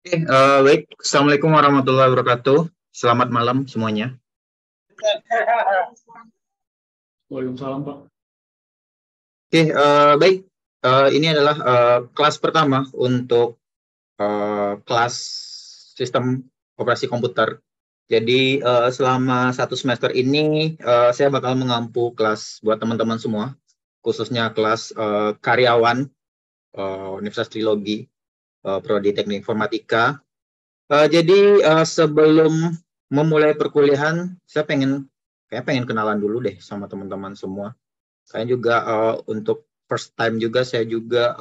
Baik. Assalamualaikum warahmatullahi wabarakatuh. Selamat malam semuanya. Waalaikumsalam, Pak. Baik. Ini adalah kelas pertama untuk kelas sistem operasi komputer. Jadi selama satu semester ini saya bakal mengampu kelas buat teman-teman semua, khususnya kelas karyawan Universitas Trilogi, Prodi Teknik Informatika. Jadi sebelum memulai perkuliahan, saya pengen kenalan dulu deh sama teman-teman semua. Saya juga untuk first time juga saya juga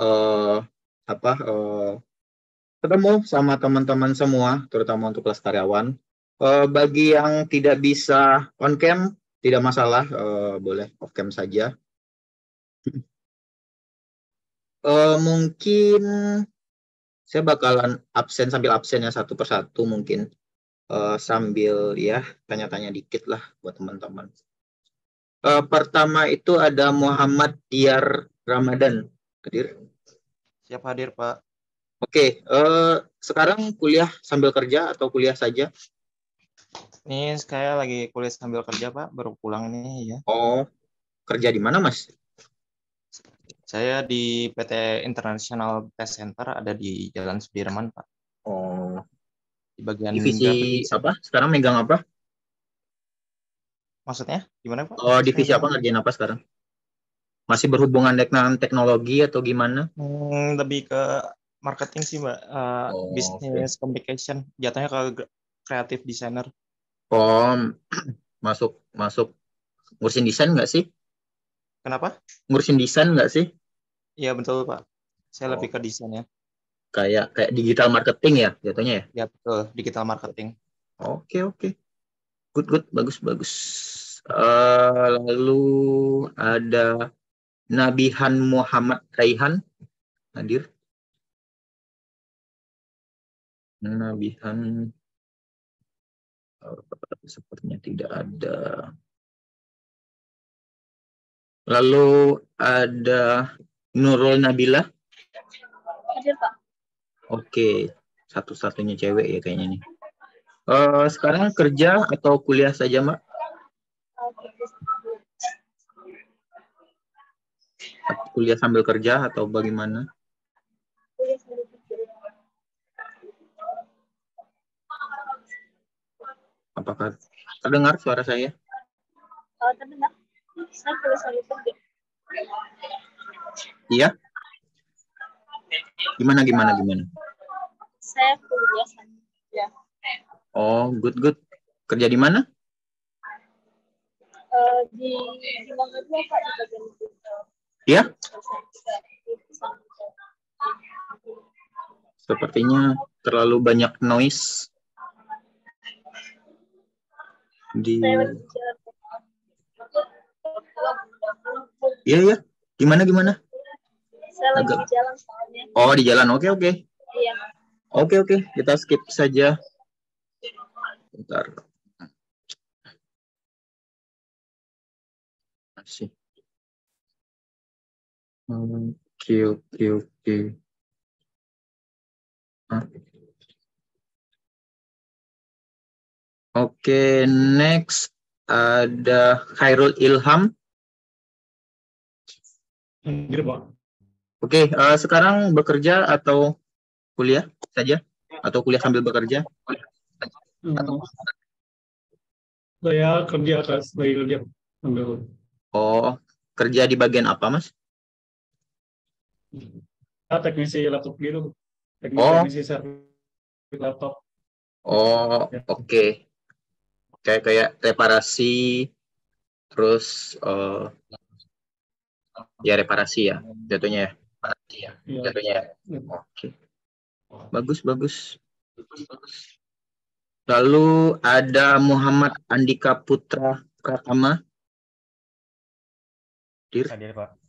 ketemu sama teman-teman semua, terutama untuk kelas karyawan. Bagi yang tidak bisa on cam, tidak masalah, boleh off cam saja. Mungkin saya bakalan sambil absennya satu persatu mungkin. Sambil ya tanya-tanya dikit lah buat teman-teman. Pertama itu ada Muhammad Diar Ramadan. Hadir? Siap hadir, Pak. Oke, sekarang kuliah sambil kerja atau kuliah saja? Ini saya lagi kuliah sambil kerja, Pak. Baru pulang nih ya. Oh, kerja di mana, Mas? Saya di PT International Test Center, ada di Jalan Sudirman, Pak. Oh, Di bagian divisi grafik. apa? Sekarang megang apa? Maksudnya gimana, Pak? Oh, divisi apa, ngerjain apa sekarang? Masih berhubungan dengan teknologi atau gimana? Lebih ke marketing sih, Mbak. Business communication. Jatuhnya ke creative designer. Oh, masuk ngurusin desain nggak sih? Kenapa? Ngurusin desain nggak sih? Iya, betul, Pak. Saya lebih ke desain ya. Kayak digital marketing ya jatuhnya ya? Ya, betul. Digital marketing. Oke. Good. Bagus. Lalu ada Nabihan Muhammad Raihan. Hadir? Nabihan sepertinya tidak ada. Lalu ada Nurul Nabila. Hadir, Pak. Oke, satu-satunya cewek ya kayaknya nih. Sekarang kerja atau kuliah saja, Mbak? Kuliah sambil kerja atau bagaimana? Kuliah sambil kerja. Apakah terdengar suara saya? Terdengar. Saya kuliah sambil kerja. Iya? Gimana? Saya kuliah sambil kerja. Oh, good. Kerja di mana? Di Mangga 2, Pak, di bagian itu. Ya? Sepertinya terlalu banyak noise di. Iya. Gimana? Saya lagi di jalan soalnya. Oh, di jalan. Oke. Iya. Oke. Kita skip saja. Bentar. Masih. Oke. Oke, next ada Khairul Ilham. Hadir, Pak. Oke, sekarang bekerja atau kuliah saja? Atau kuliah sambil bekerja? Saya kerja lagi kerja. Oh, kerja di bagian apa, Mas? Teknisi laptop gitu. Teknisi servis laptop. Oh, oke. Kayak reparasi, terus ya reparasi ya, jatuhnya ya. Oke. Bagus. Lalu ada Muhammad Andika Putra Pratama. Hadir, Pak.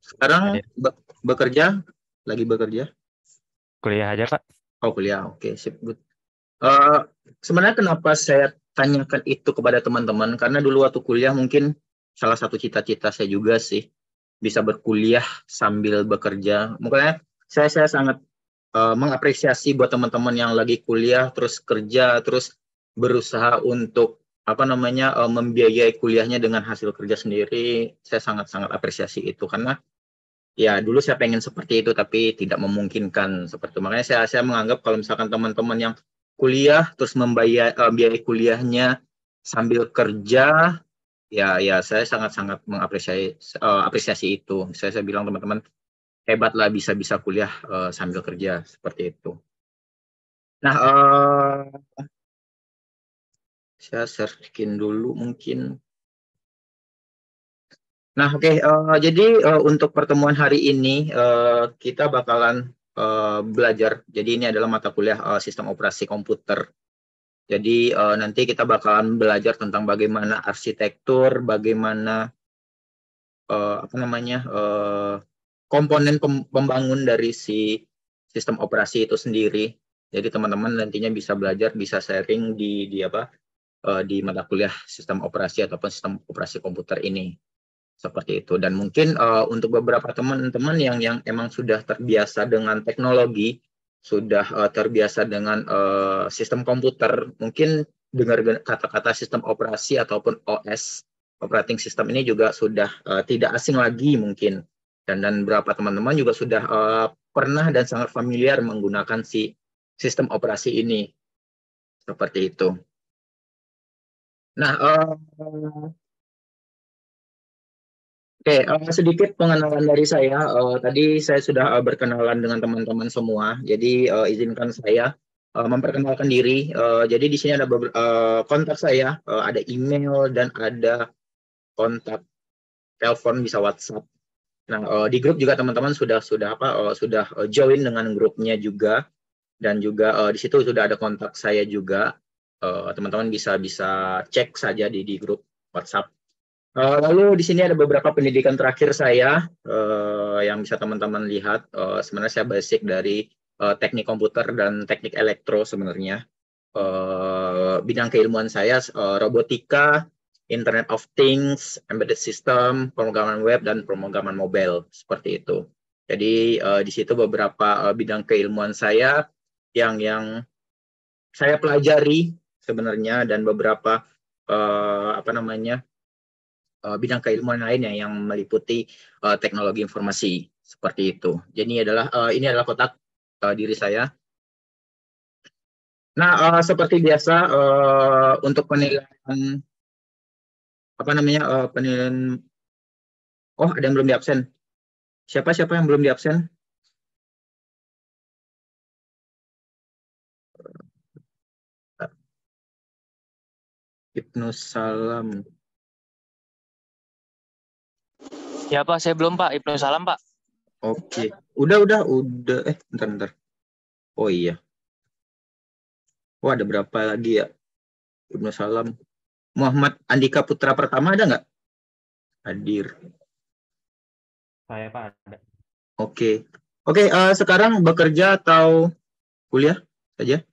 Sekarang lagi bekerja? Kuliah aja, Pak. Oh, kuliah. Oke, sip, good. Sebenarnya kenapa saya tanyakan itu kepada teman-teman, karena dulu waktu kuliah mungkin salah satu cita-cita saya juga sih bisa berkuliah sambil bekerja. Makanya saya sangat mengapresiasi buat teman-teman yang lagi kuliah, terus kerja, terus berusaha untuk membiayai kuliahnya dengan hasil kerja sendiri. Saya sangat-sangat apresiasi itu karena ya dulu saya pengen seperti itu tapi tidak memungkinkan seperti itu. Makanya saya menganggap kalau misalkan teman-teman yang kuliah terus biaya kuliahnya sambil kerja, ya saya sangat-sangat apresiasi itu. Saya bilang teman-teman hebatlah bisa kuliah sambil kerja seperti itu. Nah, saya searching dulu mungkin. Nah, oke. Jadi untuk pertemuan hari ini kita bakalan belajar. Jadi ini adalah mata kuliah sistem operasi komputer. Jadi nanti kita bakalan belajar tentang bagaimana arsitektur, bagaimana komponen pembangun dari si sistem operasi itu sendiri. Jadi teman-teman nantinya bisa belajar, bisa sharing di mata kuliah sistem operasi ataupun sistem operasi komputer ini. Seperti itu. Dan mungkin untuk beberapa teman-teman yang emang sudah terbiasa dengan teknologi, sudah terbiasa dengan sistem komputer, mungkin dengar kata-kata sistem operasi ataupun OS, operating system ini juga sudah tidak asing lagi mungkin. Dan beberapa teman-teman juga sudah pernah dan sangat familiar menggunakan si sistem operasi ini. Seperti itu. Nah, oke, sedikit pengenalan dari saya. Tadi saya sudah berkenalan dengan teman-teman semua. Jadi izinkan saya memperkenalkan diri. Jadi di sini ada kontak saya, ada email dan ada kontak telepon, bisa WhatsApp. Nah, di grup juga teman-teman sudah join dengan grupnya juga, dan juga di situ sudah ada kontak saya juga. Teman-teman bisa cek saja di grup WhatsApp. Lalu di sini ada beberapa pendidikan terakhir saya yang bisa teman-teman lihat. Sebenarnya saya basic dari teknik komputer dan teknik elektro sebenarnya. Bidang keilmuan saya robotika, Internet of Things, embedded system, pemrograman web, dan pemrograman mobile, seperti itu. Jadi di situ beberapa bidang keilmuan saya yang saya pelajari sebenarnya, dan beberapa bidang keilmuan lainnya yang meliputi teknologi informasi, seperti itu. Jadi ini adalah kotak diri saya. Nah, seperti biasa untuk penilaian penilaian. Oh, ada yang belum diabsen. Siapa yang belum diabsen? Ibnu Salam. Ya Pak, saya belum Pak. Ibnu Salam Pak. Oke. Udah. Bentar. Oh iya. Oh, ada berapa lagi ya? Ibnu Salam. Muhammad Andika Putra Pertama ada nggak? Hadir. Saya Pak ada. Oke, sekarang bekerja atau kuliah saja?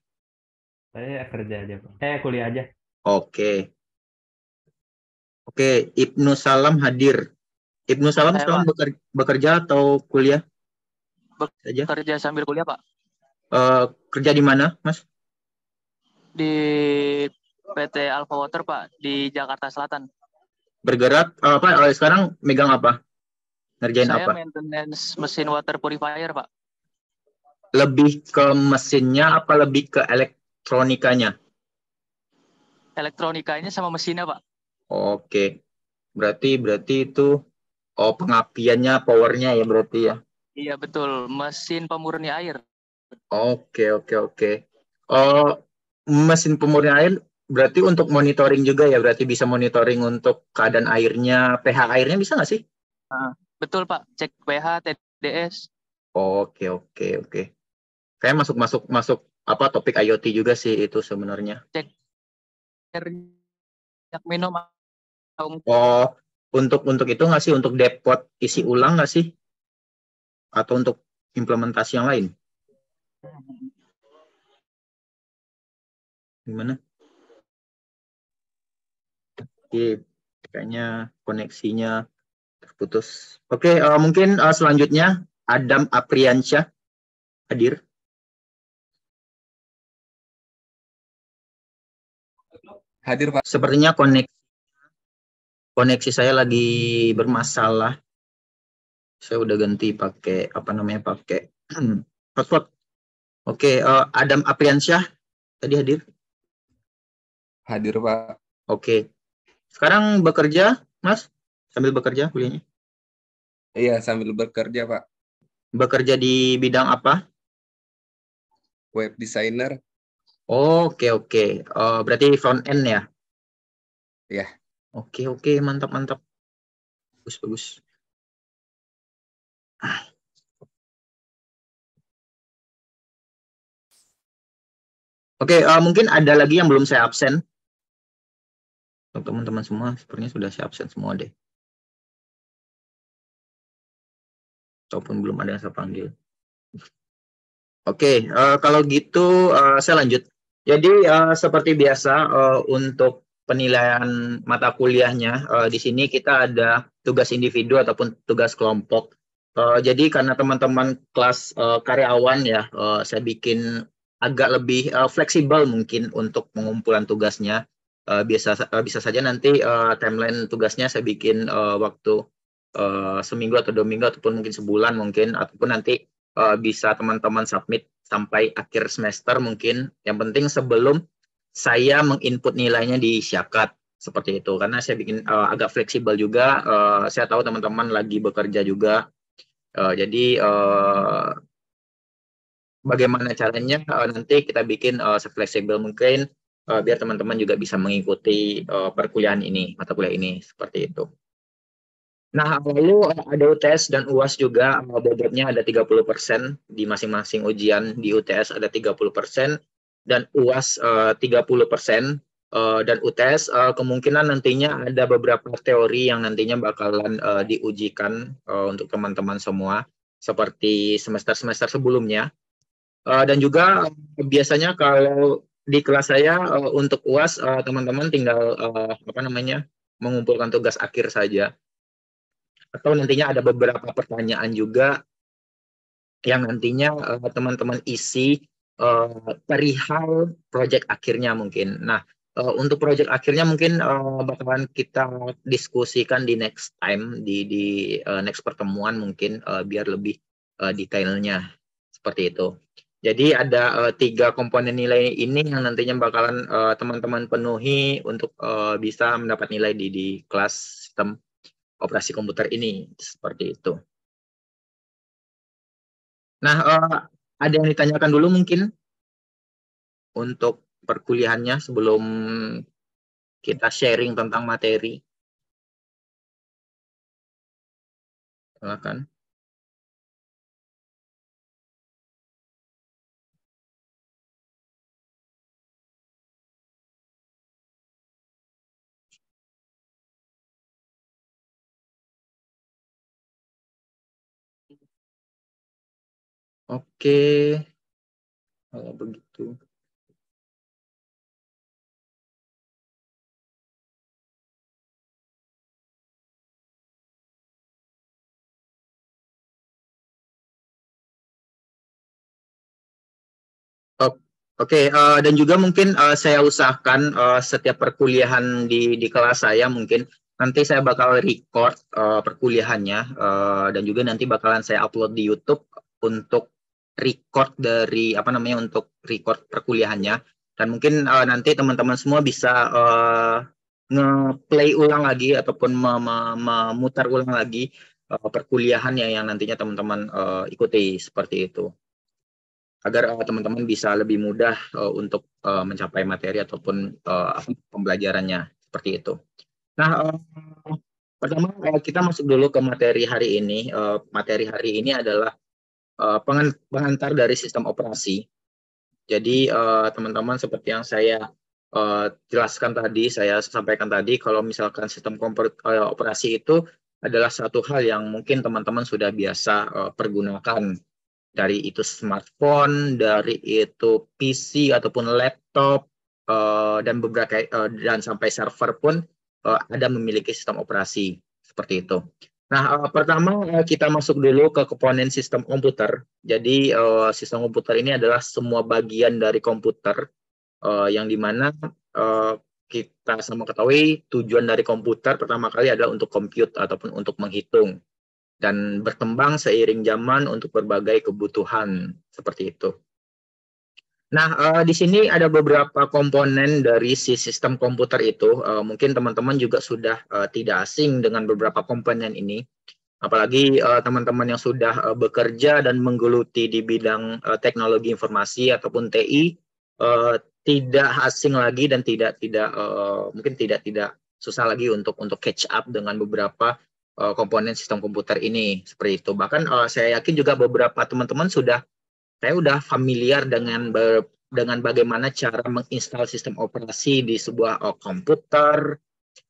Saya kerja aja Pak. Kuliah aja. Oke, Ibnu Salam hadir. Ibnu Salam sekarang bekerja atau kuliah saja? Bekerja sambil kuliah Pak. Kerja di mana, Mas? Di PT Alpha Water Pak, di Jakarta Selatan. Bergerak sekarang megang apa? Ngerjain Saya apa? maintenance mesin water purifier Pak. Lebih ke mesinnya apa lebih ke elektronikanya? Elektronikanya sama mesinnya Pak. Oke. Berarti itu pengapiannya, powernya ya berarti ya. Iya betul, mesin pemurni air. Oke. Mesin pemurni air berarti untuk monitoring juga ya, berarti bisa monitoring untuk keadaan airnya, pH airnya bisa nggak sih? Betul Pak, cek pH, TDS. Oke. Kayak masuk topik IoT juga sih itu sebenarnya. Cek minum. Oh, untuk itu nggak sih, untuk depot isi ulang nggak sih? Atau untuk implementasi yang lain? Gimana? Oke, kayaknya koneksinya terputus. Oke, mungkin selanjutnya Adam Apriansyah hadir. Hadir, Pak. Sepertinya koneksi saya lagi bermasalah. Saya udah ganti pakai pakai hotspot. Oke, Adam Apriansyah tadi hadir. Hadir, Pak. Oke. Sekarang bekerja, Mas? Sambil bekerja kuliahnya? Iya, sambil bekerja, Pak. Bekerja di bidang apa? Web designer. Oke. Berarti front end ya? Iya. Oke, mantap. Bagus. Oke, mungkin ada lagi yang belum saya absen. Untuk teman-teman semua, sepertinya sudah saya absen semua deh. Ataupun belum ada yang saya panggil. Oke, kalau gitu saya lanjut. Jadi seperti biasa untuk penilaian mata kuliahnya di sini kita ada tugas individu ataupun tugas kelompok. Jadi karena teman-teman kelas karyawan ya, saya bikin agak lebih fleksibel mungkin untuk pengumpulan tugasnya. Bisa saja nanti timeline tugasnya saya bikin waktu seminggu atau 2 minggu ataupun mungkin sebulan mungkin, ataupun nanti bisa teman-teman submit sampai akhir semester mungkin. Yang penting sebelum saya menginput nilainya di Syakat seperti itu, karena saya bikin agak fleksibel juga. Saya tahu teman-teman lagi bekerja juga, jadi bagaimana caranya nanti kita bikin sefleksibel mungkin biar teman-teman juga bisa mengikuti perkuliahan ini, mata kuliah ini seperti itu. Nah, lalu ada UTS dan UAS juga, bobotnya ada 30% di masing-masing ujian. Di UTS ada 30% dan UAS 30%. Dan UTS kemungkinan nantinya ada beberapa teori yang nantinya bakalan diujikan untuk teman-teman semua, seperti semester-semester sebelumnya. Dan juga biasanya kalau di kelas saya untuk UAS teman-teman tinggal mengumpulkan tugas akhir saja. Atau nantinya ada beberapa pertanyaan juga yang nantinya teman-teman isi perihal proyek akhirnya mungkin. Nah, untuk proyek akhirnya mungkin bakalan kita diskusikan di next time, di next pertemuan mungkin biar lebih detailnya seperti itu. Jadi ada 3 komponen nilai ini yang nantinya bakalan teman-teman penuhi untuk bisa mendapat nilai di kelas sistem operasi komputer ini, seperti itu. Nah, ada yang ditanyakan dulu mungkin untuk perkuliahannya sebelum kita sharing tentang materi. Silakan. Oke, kalau begitu. Oke, dan juga mungkin saya usahakan setiap perkuliahan di kelas saya mungkin nanti saya bakal record perkuliahannya dan juga nanti bakalan saya upload di YouTube untuk record dari untuk record perkuliahannya, dan mungkin nanti teman-teman semua bisa nge-play ulang lagi ataupun memutar ulang lagi perkuliahannya yang nantinya teman-teman ikuti seperti itu, agar teman-teman bisa lebih mudah untuk mencapai materi ataupun pembelajarannya seperti itu. Nah, pertama kita masuk dulu ke materi hari ini. Materi hari ini adalah pengantar dari sistem operasi. Jadi teman-teman seperti yang saya jelaskan tadi, saya sampaikan tadi, kalau misalkan sistem operasi itu adalah satu hal yang mungkin teman-teman sudah biasa pergunakan. Dari itu smartphone, dari itu PC ataupun laptop, dan beberapa dan sampai server pun ada memiliki sistem operasi seperti itu. Nah, pertama kita masuk dulu ke komponen sistem komputer. Jadi sistem komputer ini adalah semua bagian dari komputer yang dimana kita sama ketahui tujuan dari komputer pertama kali adalah untuk compute ataupun untuk menghitung dan berkembang seiring zaman untuk berbagai kebutuhan seperti itu. Nah, di sini ada beberapa komponen dari si sistem komputer itu. Mungkin teman-teman juga sudah tidak asing dengan beberapa komponen ini. Apalagi teman-teman yang sudah bekerja dan menggeluti di bidang teknologi informasi ataupun TI, tidak asing lagi dan mungkin tidak susah lagi untuk catch up dengan beberapa komponen sistem komputer ini seperti itu. Bahkan saya yakin juga beberapa teman-teman saya udah familiar dengan bagaimana cara menginstal sistem operasi di sebuah komputer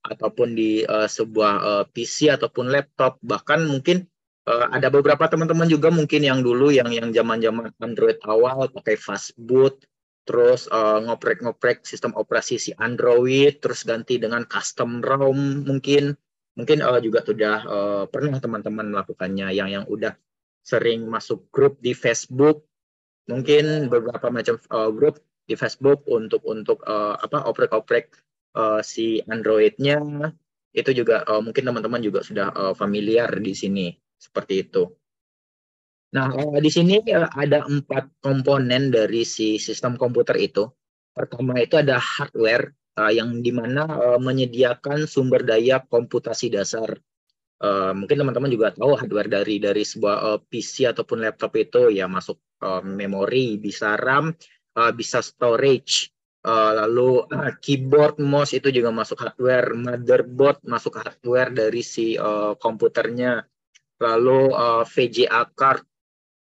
ataupun di sebuah PC ataupun laptop. Bahkan mungkin ada beberapa teman-teman juga mungkin yang dulu yang zaman-zaman Android awal pakai fastboot, terus ngoprek-ngoprek sistem operasi si Android, terus ganti dengan custom ROM mungkin juga sudah pernah teman-teman melakukannya yang udah sering masuk grup di Facebook, mungkin beberapa macam grup di Facebook untuk oprek-oprek si Android-nya itu juga mungkin teman-teman juga sudah familiar di sini seperti itu. Nah, di sini ada 4 komponen dari si sistem komputer itu. Pertama itu ada hardware yang dimana menyediakan sumber daya komputasi dasar. Mungkin teman-teman juga tahu hardware dari sebuah PC ataupun laptop itu ya masuk memori, bisa RAM, bisa storage. Lalu keyboard, mouse itu juga masuk hardware, motherboard masuk hardware dari si komputernya. Lalu VGA card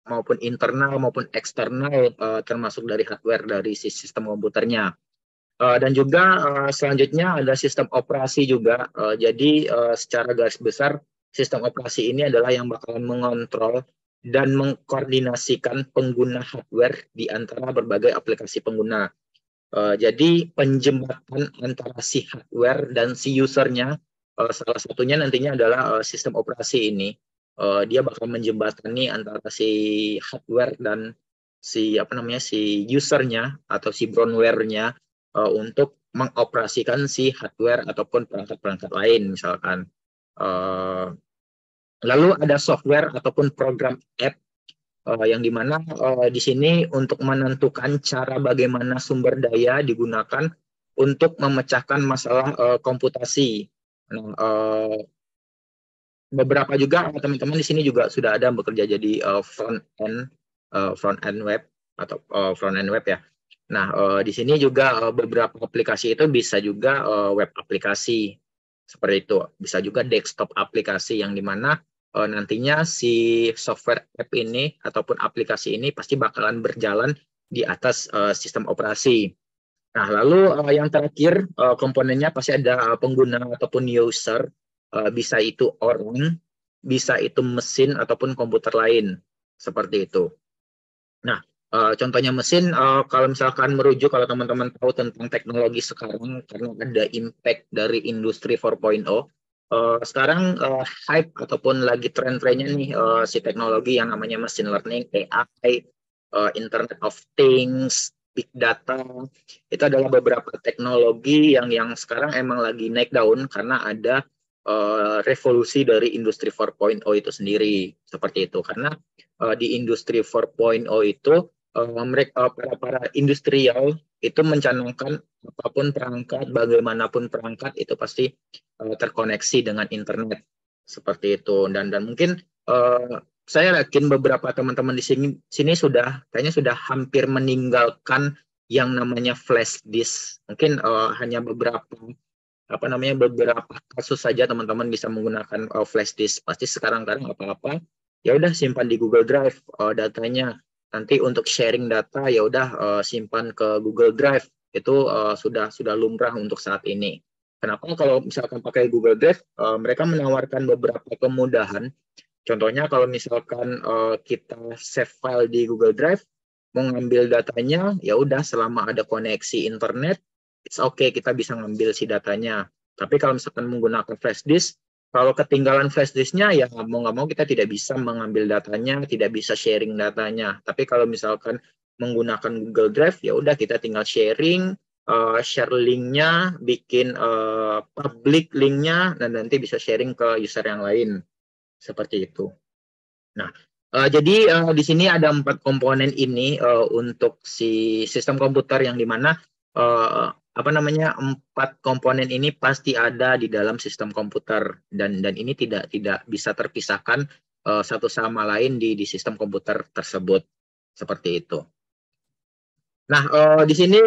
maupun internal maupun eksternal termasuk dari hardware dari si sistem komputernya. Dan juga selanjutnya ada sistem operasi juga. Jadi secara garis besar sistem operasi ini adalah yang bakalan mengontrol dan mengkoordinasikan pengguna hardware di antara berbagai aplikasi pengguna. Jadi penjembatan antara si hardware dan si usernya, salah satunya nantinya adalah sistem operasi ini. Dia bakal menjembatani antara si hardware dan si usernya atau si brownware-nya untuk mengoperasikan si hardware ataupun perangkat-perangkat lain misalkan. Lalu ada software ataupun program app yang dimana di sini untuk menentukan cara bagaimana sumber daya digunakan untuk memecahkan masalah komputasi. Nah, beberapa juga teman-teman di sini juga sudah ada bekerja jadi front end web atau front end web ya. Nah, di sini juga beberapa aplikasi itu bisa juga web aplikasi seperti itu, bisa juga desktop aplikasi yang dimana nantinya si software app ini ataupun aplikasi ini pasti bakalan berjalan di atas sistem operasi. Nah, lalu yang terakhir komponennya pasti ada pengguna ataupun user. Bisa itu orang, bisa itu mesin ataupun komputer lain seperti itu. Nah, contohnya mesin, kalau misalkan merujuk kalau teman-teman tahu tentang teknologi sekarang karena ada impact dari industri 4.0, sekarang hype ataupun lagi tren-trennya nih si teknologi yang namanya machine learning, AI, Internet of Things, Big Data. Itu adalah beberapa teknologi yang sekarang emang lagi naik daun karena ada revolusi dari industri 4.0 itu sendiri seperti itu. Karena di industri 4.0 itu mereka para industrial itu mencanangkan apapun perangkat, bagaimanapun perangkat itu pasti terkoneksi dengan internet seperti itu. Dan mungkin saya yakin beberapa teman-teman di sini kayaknya sudah hampir meninggalkan yang namanya flash disk. Mungkin hanya beberapa kasus saja teman-teman bisa menggunakan flash disk. Pasti sekarang apa-apa ya udah simpan di Google Drive datanya. Nanti untuk sharing data ya udah simpan ke Google Drive. Itu sudah lumrah untuk saat ini. Kenapa? Kalau misalkan pakai Google Drive, mereka menawarkan beberapa kemudahan. Contohnya kalau misalkan kita save file di Google Drive, mau ngambil datanya ya udah selama ada koneksi internet, it's okay, kita bisa ngambil si datanya. Tapi kalau misalkan menggunakan flash disk, kalau ketinggalan flash disknya ya mau nggak mau kita tidak bisa mengambil datanya, tidak bisa sharing datanya. Tapi kalau misalkan menggunakan Google Drive, ya udah kita tinggal sharing, share linknya, bikin public linknya, dan nanti bisa sharing ke user yang lain seperti itu. Nah, jadi di sini ada 4 komponen ini untuk si sistem komputer yang dimana 4 komponen ini pasti ada di dalam sistem komputer dan ini tidak bisa terpisahkan satu sama lain di sistem komputer tersebut seperti itu. Nah, di sini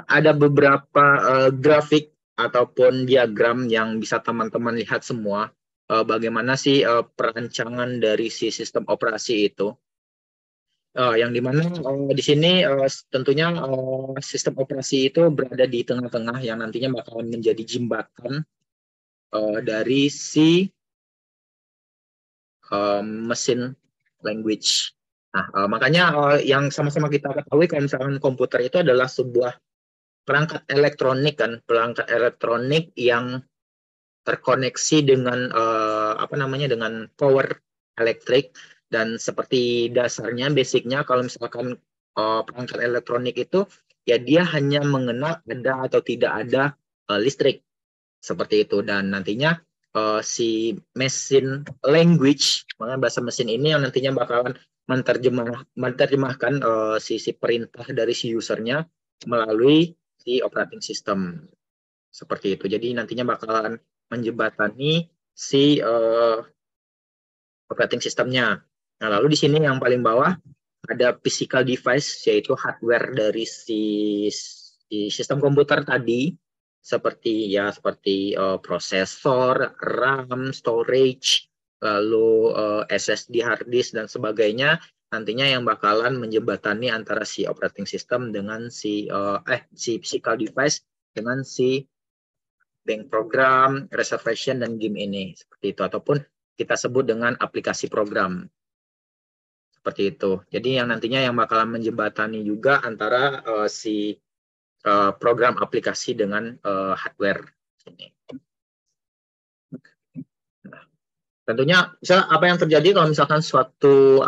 ada beberapa grafik ataupun diagram yang bisa teman-teman lihat semua. Bagaimana sih perancangan dari si sistem operasi itu. Yang dimana di sini tentunya sistem operasi itu berada di tengah-tengah yang nantinya bakalan menjadi jembatan dari si mesin language. Nah, makanya yang sama-sama kita ketahui kalau misalkan komputer itu adalah sebuah perangkat elektronik kan, perangkat elektronik yang terkoneksi dengan dengan power elektrik, dan seperti dasarnya basicnya kalau misalkan perangkat elektronik itu ya dia hanya mengenal ada atau tidak ada listrik seperti itu, dan nantinya si mesin language, bahasa mesin ini yang nantinya bakalan menerjemahkan si perintah dari si usernya melalui si operating system seperti itu. Jadi nantinya bakalan menjembatani si operating systemnya. Nah, lalu di sini yang paling bawah ada physical device, yaitu hardware dari si sistem komputer tadi, seperti prosesor, RAM, storage, lalu SSD hard disk dan sebagainya, nantinya yang bakalan menjembatani antara si operating system dengan si physical device dengan si bank program, reservation, dan game ini seperti itu, ataupun kita sebut dengan aplikasi program seperti itu. Jadi yang nantinya yang bakalan menjembatani juga antara si program aplikasi dengan hardware ini. Nah, tentunya apa yang terjadi kalau misalkan suatu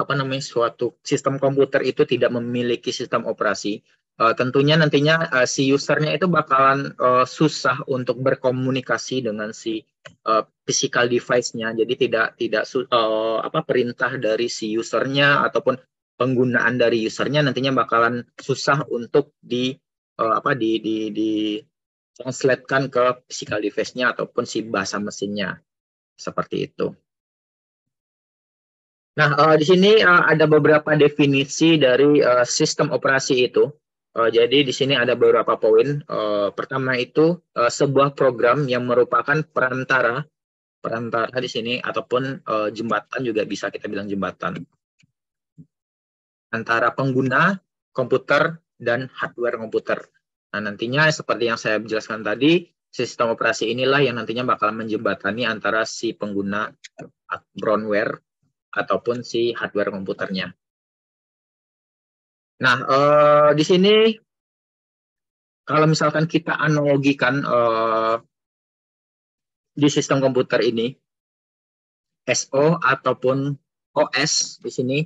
sistem komputer itu tidak memiliki sistem operasi, tentunya nantinya si usernya itu bakalan susah untuk berkomunikasi dengan si physical device-nya. Jadi tidak perintah dari si usernya ataupun penggunaan dari usernya nantinya bakalan susah untuk translatekan ke physical device-nya ataupun si bahasa mesinnya seperti itu. Nah, di sini ada beberapa definisi dari sistem operasi itu. Jadi di sini ada beberapa poin. Pertama itu sebuah program yang merupakan perantara di sini, ataupun jembatan, juga bisa kita bilang jembatan antara pengguna komputer dan hardware komputer. Nah, nantinya seperti yang saya jelaskan tadi, sistem operasi inilah yang nantinya bakal menjembatani antara si pengguna groundware ataupun si hardware komputernya. Nah, di sini kalau misalkan kita analogikan di sistem komputer ini, SO ataupun OS di sini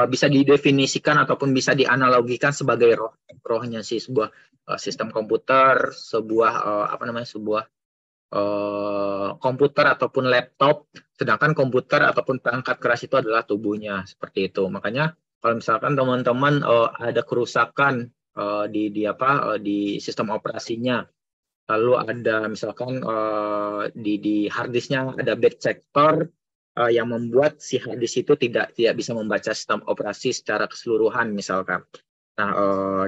bisa didefinisikan ataupun bisa dianalogikan sebagai rohnya si sebuah sistem komputer, sebuah komputer ataupun laptop, sedangkan komputer ataupun perangkat keras itu adalah tubuhnya, seperti itu. Makanya kalau misalkan teman-teman ada kerusakan di sistem operasinya, lalu ada misalkan di hard disknya ada bad sector yang membuat si hard disk itu tidak bisa membaca sistem operasi secara keseluruhan misalkan. Nah,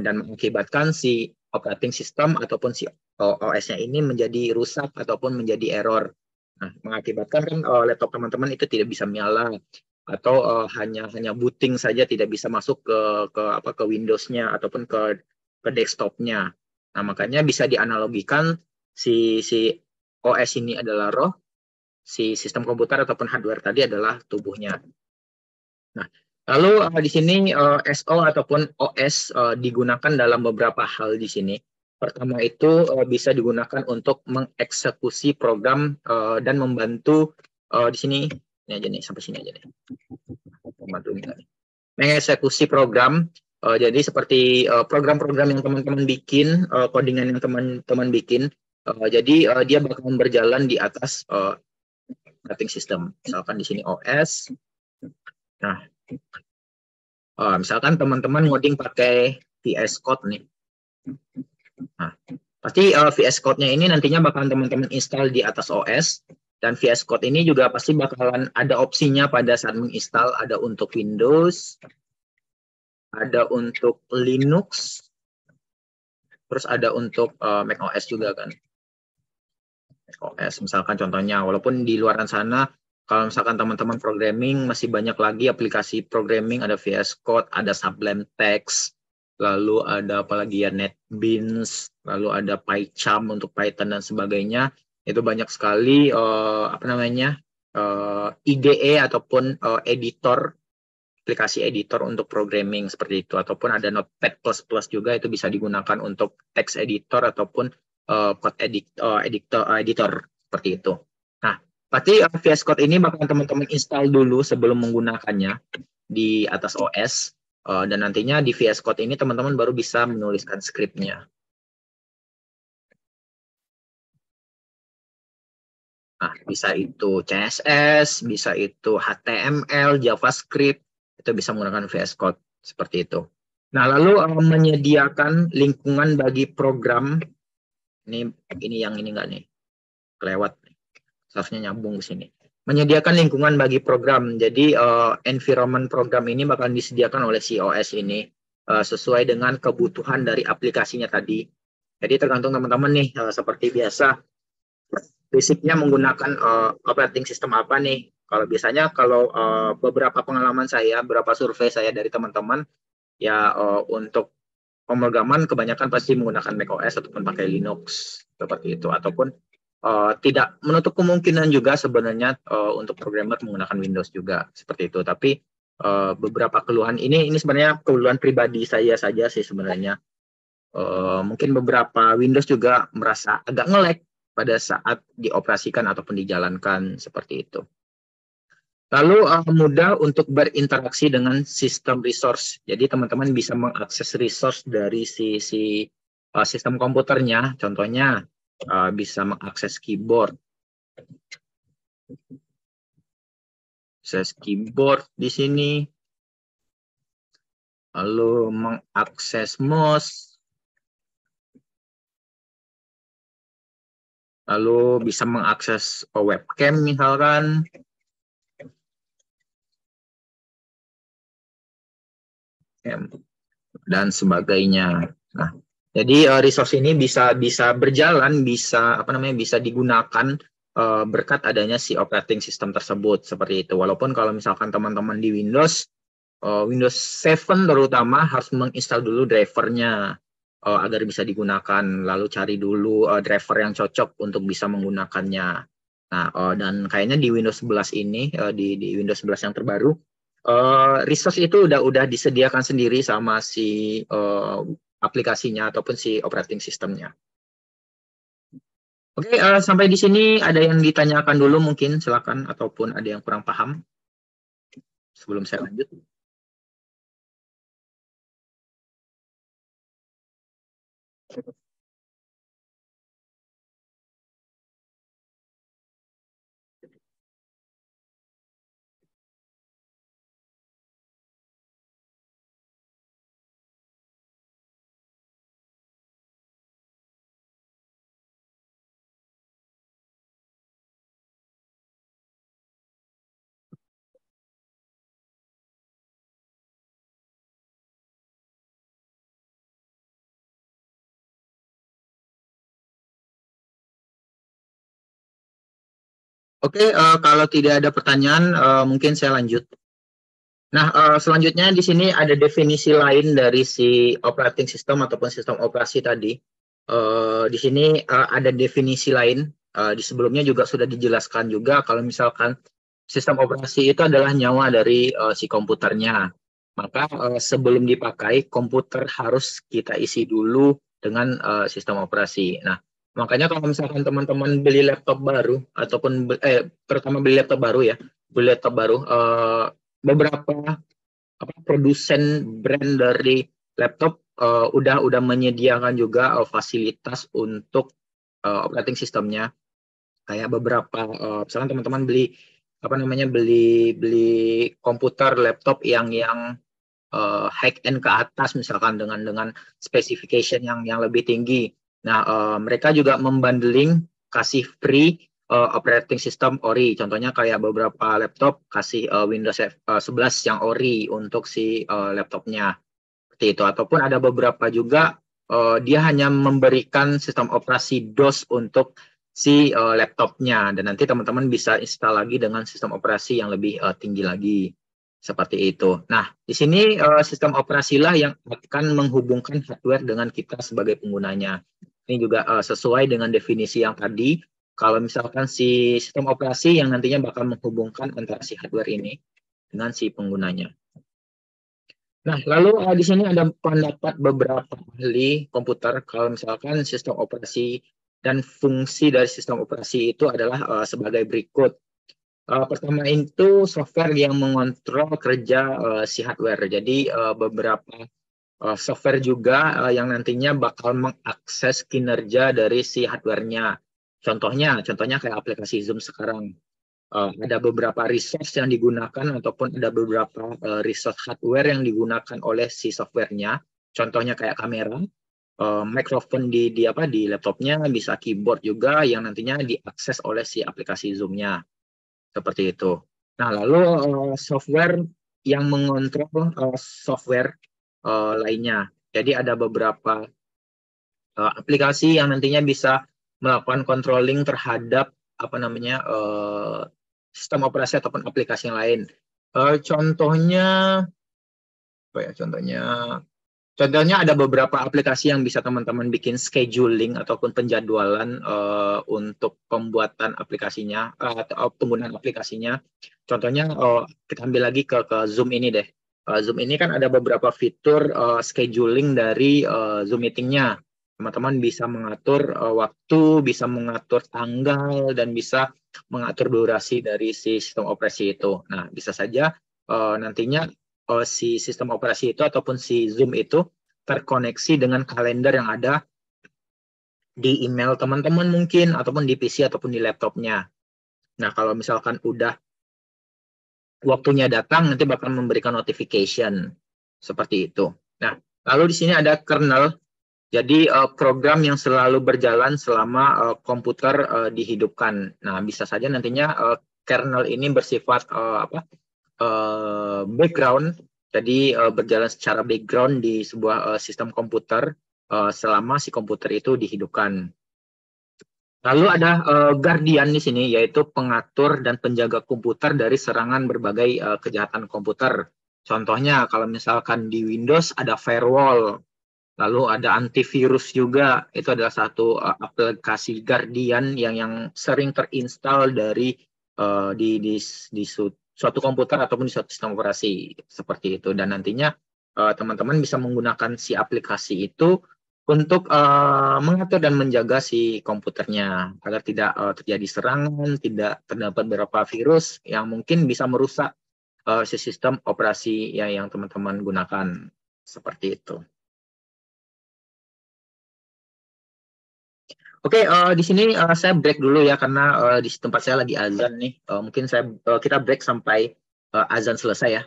dan mengakibatkan si operating system ataupun si OS-nya ini menjadi rusak ataupun menjadi error. Nah, mengakibatkan kan laptop teman-teman itu tidak bisa menyala, atau hanya booting saja, tidak bisa masuk ke Windows-nya ataupun ke desktop-nya. Nah, makanya bisa dianalogikan si OS ini adalah roh, si sistem komputer ataupun hardware tadi adalah tubuhnya. Nah, lalu di sini SO ataupun OS digunakan dalam beberapa hal di sini. Pertama itu bisa digunakan untuk mengeksekusi program dan membantu di sini, ini aja nih, sampai sini aja nih. Membantu ini. Mengeksekusi program Jadi seperti program-program yang teman-teman bikin, codingan yang teman-teman bikin, jadi dia bakalan berjalan di atas operating system. Misalkan di sini OS. Nah, misalkan teman-teman ngoding pakai VS Code nih. Nah, pasti VS Code-nya ini nantinya bakalan teman-teman install di atas OS. Dan VS Code ini juga pasti bakalan ada opsinya pada saat menginstal. Ada untuk Windows, ada untuk Linux, terus ada untuk Mac OS juga kan. Mac OS misalkan contohnya, walaupun di luar sana, kalau misalkan teman-teman programming, masih banyak lagi aplikasi programming, ada VS Code, ada Sublime Text, lalu ada apalagi ya NetBeans, lalu ada PyCharm untuk Python dan sebagainya. Itu banyak sekali IDE ataupun editor, aplikasi editor untuk programming seperti itu, ataupun ada Notepad++ juga, itu bisa digunakan untuk text editor ataupun code editor seperti itu. Nah, pasti VS Code ini bakal teman-teman install dulu sebelum menggunakannya di atas OS, dan nantinya di VS Code ini teman-teman baru bisa menuliskan skripnya. Nah, bisa itu CSS, bisa itu HTML, JavaScript, itu bisa menggunakan VS Code seperti itu. Nah, lalu menyediakan lingkungan bagi program. Ini yang ini enggak nih? Kelewat. Seharusnya nyambung ke sini. Menyediakan lingkungan bagi program. Jadi environment program ini bakal disediakan oleh si OS ini sesuai dengan kebutuhan dari aplikasinya tadi. Jadi tergantung teman-teman nih, seperti biasa. Basicnya menggunakan operating system apa nih? Kalau biasanya beberapa pengalaman saya, beberapa survei saya dari teman-teman, ya untuk pemrograman kebanyakan pasti menggunakan macOS ataupun pakai Linux seperti itu, ataupun tidak menutup kemungkinan juga sebenarnya untuk programmer menggunakan Windows juga seperti itu. Tapi beberapa keluhan ini sebenarnya keluhan pribadi saya saja sih sebenarnya. Mungkin beberapa Windows juga merasa agak nge-lag pada saat dioperasikan ataupun dijalankan seperti itu. Lalu mudah untuk berinteraksi dengan sistem resource. Jadi teman-teman bisa mengakses resource dari sistem komputernya. Contohnya bisa mengakses keyboard. Akses keyboard di sini. Lalu mengakses mouse. Lalu bisa mengakses webcam misalkan. Dan sebagainya. Nah, jadi resource ini bisa berjalan, bisa digunakan berkat adanya si operating system tersebut seperti itu. Walaupun kalau misalkan teman-teman di Windows 7 terutama harus menginstal dulu drivernya agar bisa digunakan, lalu cari dulu driver yang cocok untuk bisa menggunakannya. Nah, dan kayaknya di Windows 11 ini, di Windows 11 yang terbaru, resource itu udah disediakan sendiri sama si aplikasinya ataupun si operating systemnya. Oke, sampai di sini ada yang ditanyakan dulu mungkin, silakan, ataupun ada yang kurang paham sebelum saya lanjut. Oke, kalau tidak ada pertanyaan, mungkin saya lanjut. Nah, selanjutnya di sini ada definisi lain dari si operating system ataupun sistem operasi tadi. Di sini ada definisi lain. Di sebelumnya juga sudah dijelaskan juga kalau misalkan sistem operasi itu adalah nyawa dari si komputernya. Maka sebelum dipakai, komputer harus kita isi dulu dengan sistem operasi. Nah, makanya kalau misalkan teman-teman beli laptop baru ataupun terutama beli laptop baru ya, beberapa produsen brand dari laptop udah menyediakan juga fasilitas untuk operating sistemnya. Kayak beberapa misalkan teman-teman beli beli komputer laptop yang high end ke atas misalkan dengan specification yang lebih tinggi. Nah, mereka juga membundling kasih free operating system Ori. Contohnya kayak beberapa laptop kasih Windows 11 yang Ori untuk si laptopnya. Seperti itu. Ataupun ada beberapa juga dia hanya memberikan sistem operasi DOS untuk si laptopnya, dan nanti teman-teman bisa install lagi dengan sistem operasi yang lebih tinggi lagi. Seperti itu. Nah, di sini sistem operasilah yang akan menghubungkan hardware dengan kita sebagai penggunanya. Ini juga sesuai dengan definisi yang tadi. Kalau misalkan si sistem operasi yang nantinya bakal menghubungkan antara si hardware ini dengan si penggunanya. Nah, lalu di sini ada pendapat beberapa ahli komputer kalau misalkan sistem operasi dan fungsi dari sistem operasi itu adalah sebagai berikut. Pertama itu software yang mengontrol kerja si hardware. Jadi beberapa software juga yang nantinya bakal mengakses kinerja dari si hardware-nya. Contohnya kayak aplikasi Zoom sekarang. Ada beberapa resource yang digunakan ataupun ada beberapa resource hardware yang digunakan oleh si software-nya. Contohnya kayak kamera, microphone di laptopnya, bisa keyboard juga yang nantinya diakses oleh si aplikasi Zoom-nya. Seperti itu. Nah, lalu software yang mengontrol software lainnya. Jadi ada beberapa aplikasi yang nantinya bisa melakukan controlling terhadap sistem operasi ataupun aplikasi yang lain. Contohnya apa ya? Contohnya ada beberapa aplikasi yang bisa teman-teman bikin scheduling ataupun penjadwalan untuk pembuatan aplikasinya atau penggunaan aplikasinya. Contohnya kita ambil lagi ke Zoom ini deh. Zoom ini kan ada beberapa fitur scheduling dari Zoom meetingnya. Teman-teman bisa mengatur waktu, bisa mengatur tanggal, dan bisa mengatur durasi dari si sistem operasi itu. Nah, bisa saja nantinya si sistem operasi itu ataupun si Zoom itu terkoneksi dengan kalender yang ada di email teman-teman mungkin, ataupun di PC ataupun di laptopnya. Nah, kalau misalkan udah waktunya datang, nanti bakal memberikan notification. Seperti itu. Nah, lalu di sini ada kernel. Jadi program yang selalu berjalan selama komputer dihidupkan. Nah, bisa saja nantinya kernel ini bersifat background, jadi berjalan secara background di sebuah sistem komputer selama si komputer itu dihidupkan. Lalu ada guardian di sini, yaitu pengatur dan penjaga komputer dari serangan berbagai kejahatan komputer. Contohnya kalau misalkan di Windows ada firewall, lalu ada antivirus juga. Itu adalah satu aplikasi guardian yang sering terinstall di suatu komputer ataupun di suatu sistem operasi seperti itu. Dan nantinya teman-teman bisa menggunakan si aplikasi itu untuk mengatur dan menjaga si komputernya agar tidak terjadi serangan, tidak terdapat beberapa virus yang mungkin bisa merusak si sistem operasi yang teman-teman gunakan. Seperti itu. Oke, di sini saya break dulu ya karena di tempat saya lagi azan nih. Mungkin kita break sampai azan selesai ya.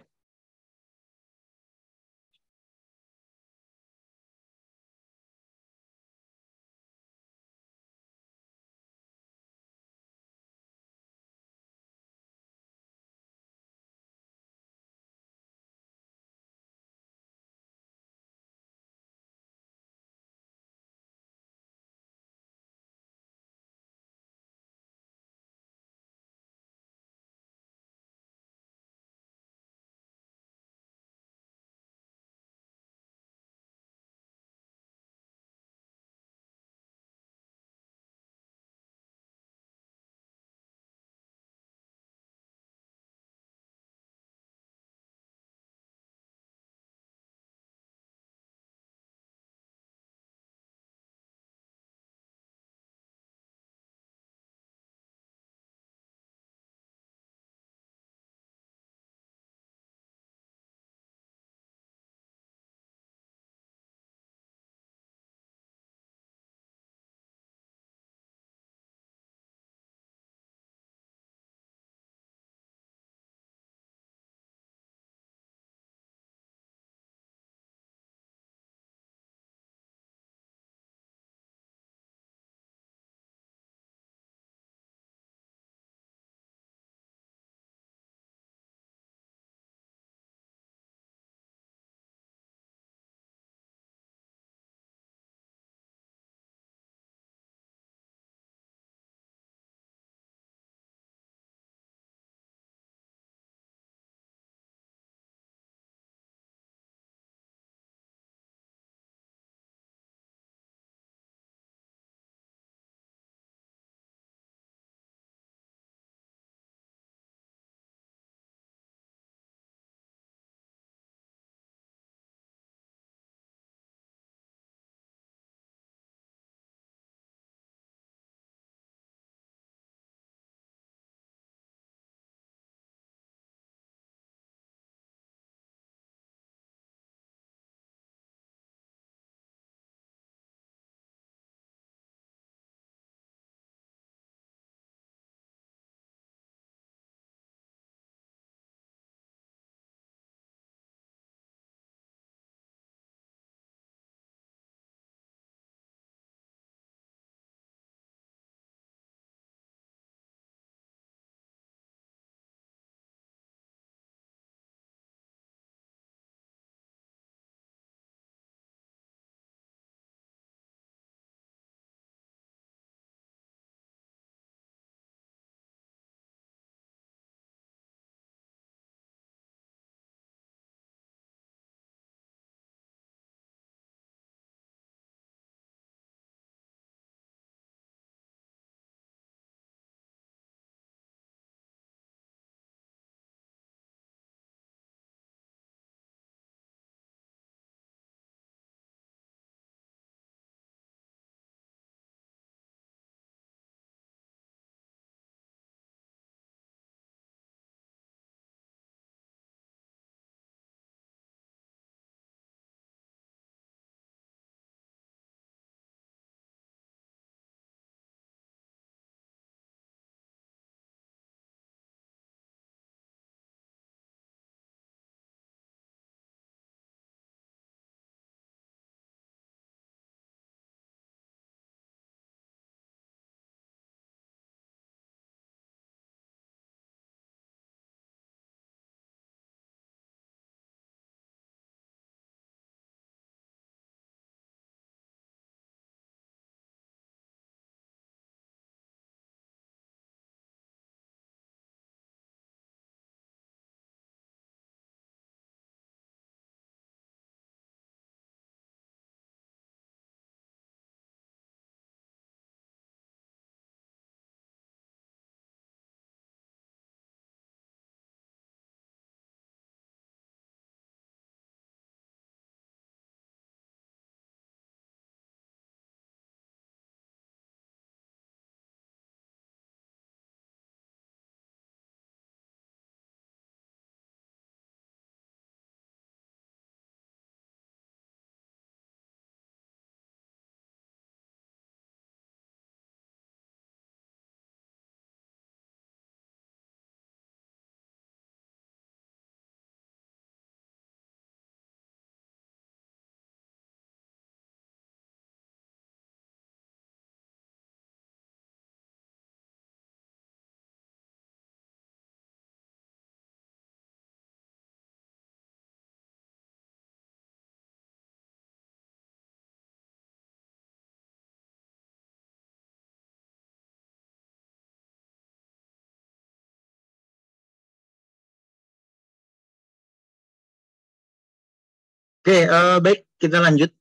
Oke, baik, kita lanjut.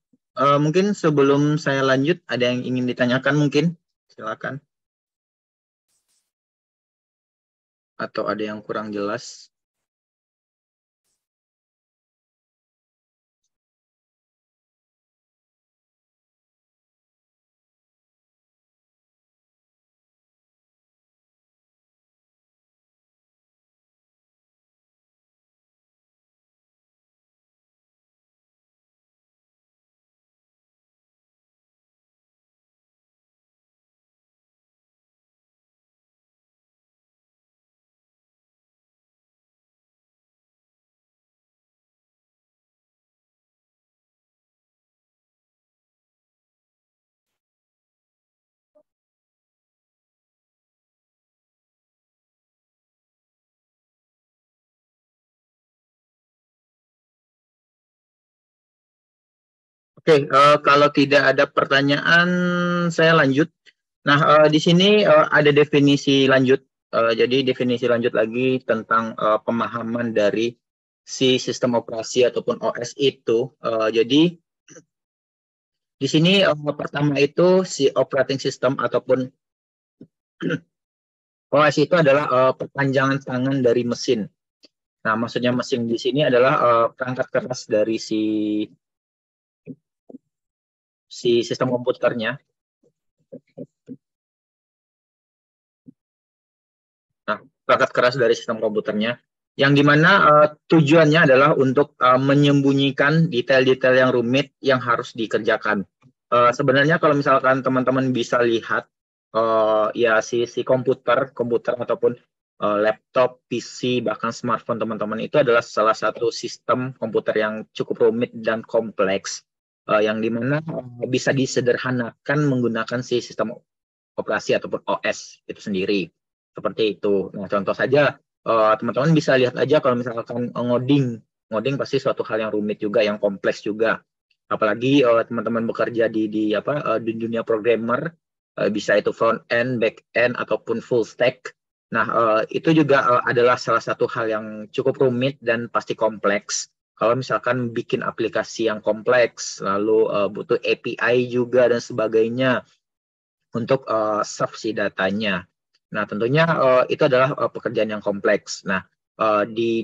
Mungkin sebelum saya lanjut, ada yang ingin ditanyakan mungkin? Silakan. Atau ada yang kurang jelas? Oke, kalau tidak ada pertanyaan, saya lanjut. Nah, di sini ada definisi lanjut. Jadi definisi lanjut lagi tentang pemahaman dari si sistem operasi ataupun OS itu. Jadi di sini pertama itu si operating system ataupun OS itu adalah perpanjangan tangan dari mesin. Nah, maksudnya mesin di sini adalah perangkat keras dari si sistem komputernya. Nah, perangkat keras dari sistem komputernya, yang dimana tujuannya adalah untuk menyembunyikan detail-detail yang rumit yang harus dikerjakan. Sebenarnya kalau misalkan teman-teman bisa lihat, ya si komputer ataupun laptop, PC, bahkan smartphone teman-teman itu adalah salah satu sistem komputer yang cukup rumit dan kompleks, yang dimana bisa disederhanakan menggunakan si sistem operasi ataupun OS itu sendiri. Seperti itu. Nah, contoh saja, teman-teman bisa lihat aja kalau misalkan ngoding pasti suatu hal yang rumit juga, yang kompleks juga. Apalagi teman-teman bekerja di dunia programmer, bisa itu front end, back end ataupun full stack. Nah, itu juga adalah salah satu hal yang cukup rumit dan pasti kompleks. Kalau misalkan bikin aplikasi yang kompleks, lalu butuh API juga dan sebagainya untuk serve si datanya. Nah, tentunya itu adalah pekerjaan yang kompleks. Nah, di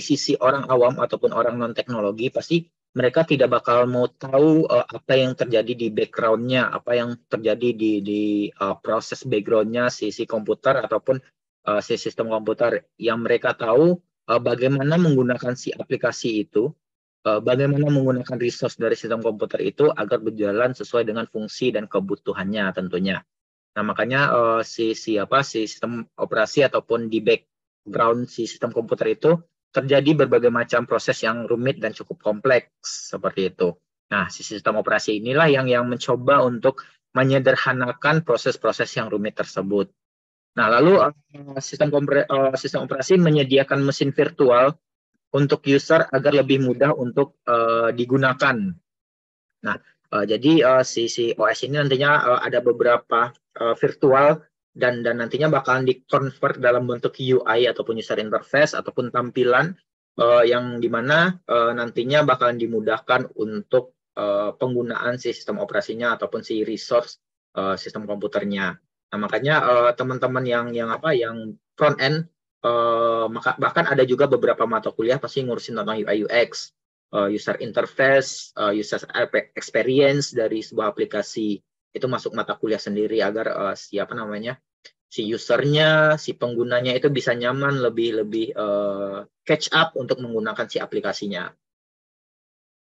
sisi orang awam ataupun orang non teknologi pasti mereka tidak bakal mau tahu apa yang terjadi di background-nya, apa yang terjadi di proses background-nya si komputer ataupun si sistem komputer. Yang mereka tahu bagaimana menggunakan si aplikasi itu, bagaimana menggunakan resource dari sistem komputer itu agar berjalan sesuai dengan fungsi dan kebutuhannya tentunya. Nah, makanya si sistem operasi ataupun di background si sistem komputer itu terjadi berbagai macam proses yang rumit dan cukup kompleks seperti itu. Nah, si sistem operasi inilah yang mencoba untuk menyederhanakan proses-proses yang rumit tersebut. Nah, lalu sistem operasi menyediakan mesin virtual untuk user agar lebih mudah untuk digunakan. Nah, jadi si OS ini nantinya ada beberapa virtual dan nantinya bakalan di-convert dalam bentuk UI ataupun user interface ataupun tampilan yang dimana nantinya bakalan dimudahkan untuk penggunaan si sistem operasinya ataupun si resource sistem komputernya. Nah, makanya teman-teman yang front end, bahkan ada juga beberapa mata kuliah pasti ngurusin tentang UI UX, user interface, user experience dari sebuah aplikasi. Itu masuk mata kuliah sendiri agar si usernya, si penggunanya itu bisa nyaman, lebih catch up untuk menggunakan si aplikasinya.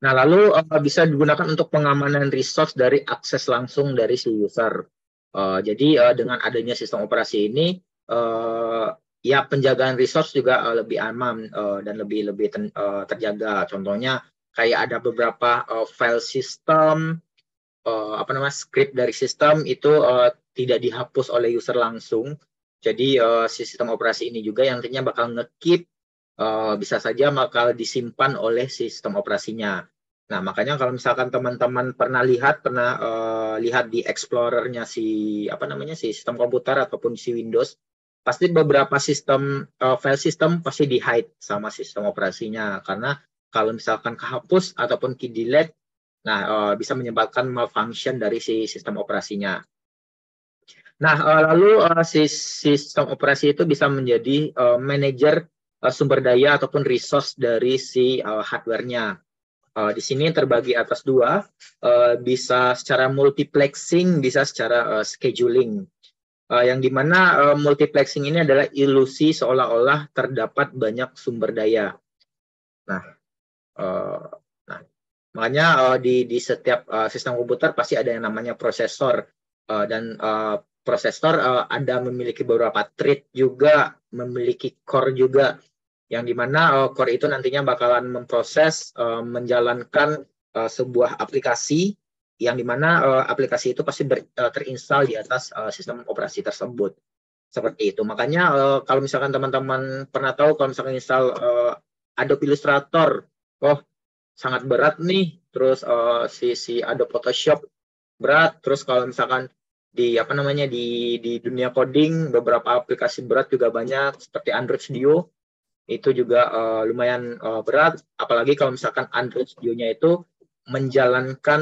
Nah, lalu bisa digunakan untuk pengamanan resource dari akses langsung dari si user. Jadi dengan adanya sistem operasi ini, ya penjagaan resource juga lebih aman dan lebih terjaga. Contohnya kayak ada beberapa file system, script dari sistem itu tidak dihapus oleh user langsung. Jadi si sistem operasi ini juga yang nantinya bakal nge-keep, bisa saja bakal disimpan oleh sistem operasinya. Nah, makanya kalau misalkan teman-teman pernah lihat di Explorer-nya si sistem komputer ataupun si Windows, pasti beberapa sistem file system pasti di-hide sama sistem operasinya karena kalau misalkan kehapus ataupun key delete, nah bisa menyebabkan malfunction dari si sistem operasinya. Nah, lalu si sistem operasi itu bisa menjadi manajer sumber daya ataupun resource dari si hardware-nya. Di sini terbagi atas dua, bisa secara multiplexing, bisa secara scheduling. Yang dimana multiplexing ini adalah ilusi seolah-olah terdapat banyak sumber daya. Nah, makanya di setiap sistem komputer pasti ada yang namanya prosesor, dan prosesor ada memiliki beberapa thread juga, memiliki core juga, yang dimana core itu nantinya bakalan memproses, menjalankan sebuah aplikasi, yang dimana aplikasi itu pasti terinstall di atas sistem operasi tersebut. Seperti itu. Makanya kalau misalkan teman-teman pernah tahu, kalau misalkan install Adobe Illustrator, sangat berat nih, terus si Adobe Photoshop berat, terus kalau misalkan di dunia coding beberapa aplikasi berat juga banyak seperti Android Studio itu juga lumayan berat, apalagi kalau misalkan Android Studio-nya itu menjalankan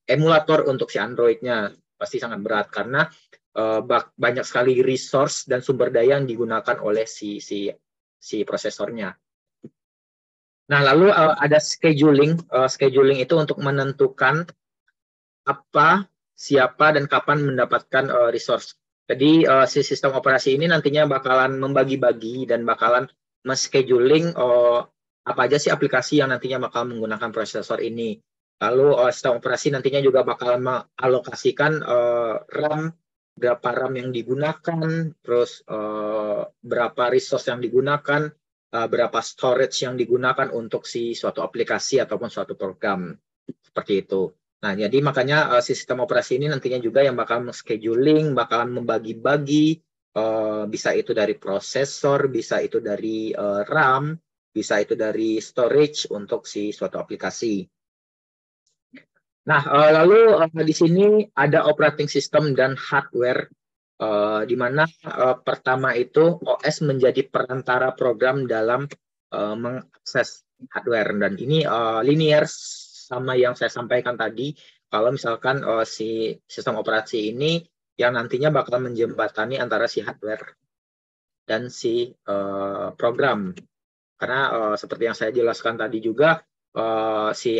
emulator untuk si Android-nya, pasti sangat berat karena banyak sekali resource dan sumber daya yang digunakan oleh si prosesornya. Nah, lalu ada scheduling. Scheduling itu untuk menentukan apa, siapa, dan kapan mendapatkan resource. Jadi si sistem operasi ini nantinya bakalan membagi-bagi dan bakalan men-scheduling apa aja sih aplikasi yang nantinya bakal menggunakan prosesor ini. Lalu sistem operasi nantinya juga bakal mengalokasikan RAM, berapa RAM yang digunakan, terus berapa resource yang digunakan, berapa storage yang digunakan untuk si suatu aplikasi ataupun suatu program. Seperti itu. Nah, jadi makanya sistem operasi ini nantinya juga yang bakal scheduling, bakalan membagi-bagi, bisa itu dari prosesor, bisa itu dari RAM, bisa itu dari storage untuk si suatu aplikasi. Nah, lalu di sini ada operating system dan hardware, di mana pertama itu OS menjadi perantara program dalam mengakses hardware, dan ini linear sama yang saya sampaikan tadi. Kalau misalkan si sistem operasi ini yang nantinya bakal menjembatani antara si hardware dan si program, karena seperti yang saya jelaskan tadi juga, si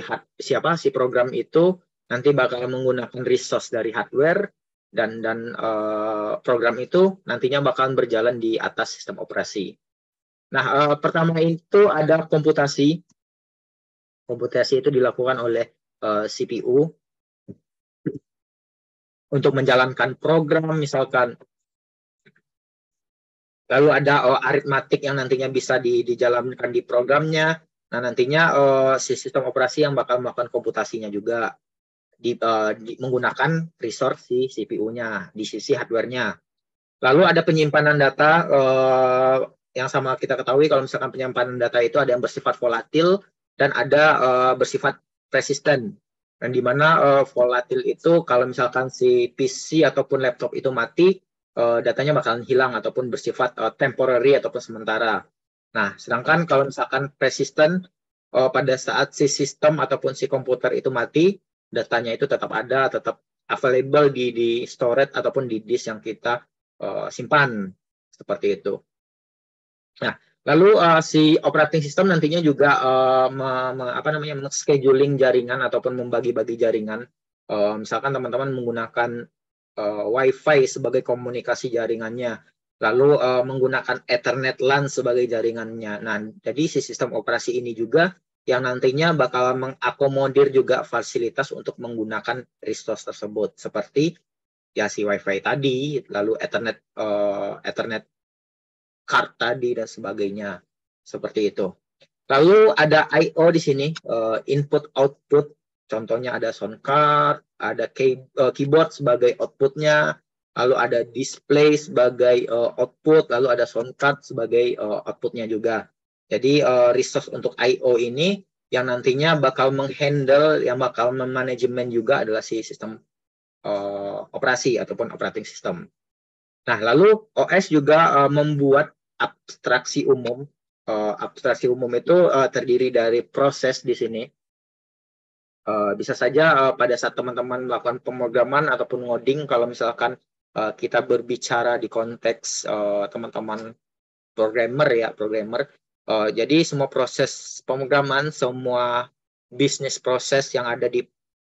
program itu nanti bakal menggunakan resource dari hardware, dan program itu nantinya bakal berjalan di atas sistem operasi. Nah, pertama itu ada komputasi. Komputasi itu dilakukan oleh CPU untuk menjalankan program misalkan. Lalu ada aritmatik yang nantinya bisa dijalankan di programnya. Nah, nantinya si sistem operasi yang bakal melakukan komputasinya juga menggunakan resource si CPU-nya di sisi hardware-nya. Lalu ada penyimpanan data, yang sama kita ketahui kalau misalkan penyimpanan data itu ada yang bersifat volatil dan ada bersifat persisten. Dan di mana volatil itu kalau misalkan si PC ataupun laptop itu mati, datanya bakalan hilang ataupun bersifat temporary ataupun sementara. Nah, sedangkan kalau misalkan persisten, pada saat si sistem ataupun si komputer itu mati, datanya itu tetap ada, tetap available di storage ataupun di disk yang kita simpan, seperti itu. Nah, lalu si operating system nantinya juga scheduling jaringan ataupun membagi-bagi jaringan. Misalkan teman-teman menggunakan Wi-Fi sebagai komunikasi jaringannya, lalu menggunakan Ethernet LAN sebagai jaringannya. Nah, jadi si sistem operasi ini juga yang nantinya bakal mengakomodir juga fasilitas untuk menggunakan resource tersebut, seperti ya si Wi-Fi tadi, lalu Ethernet card tadi dan sebagainya, seperti itu. Lalu ada I/O di sini, input output, contohnya ada sound card, ada keyboard sebagai outputnya, lalu ada display sebagai output, lalu ada sound card sebagai outputnya juga. Jadi resource untuk I/O ini yang nantinya bakal menghandle, yang bakal memanajemen juga adalah si sistem operasi ataupun operating system. Nah, lalu OS juga membuat abstraksi umum abstraksi umum itu terdiri dari proses di sini. Bisa saja pada saat teman-teman melakukan pemrograman ataupun ngoding, kalau misalkan kita berbicara di konteks teman-teman programmer. Jadi semua proses pemrograman, semua bisnis proses yang ada di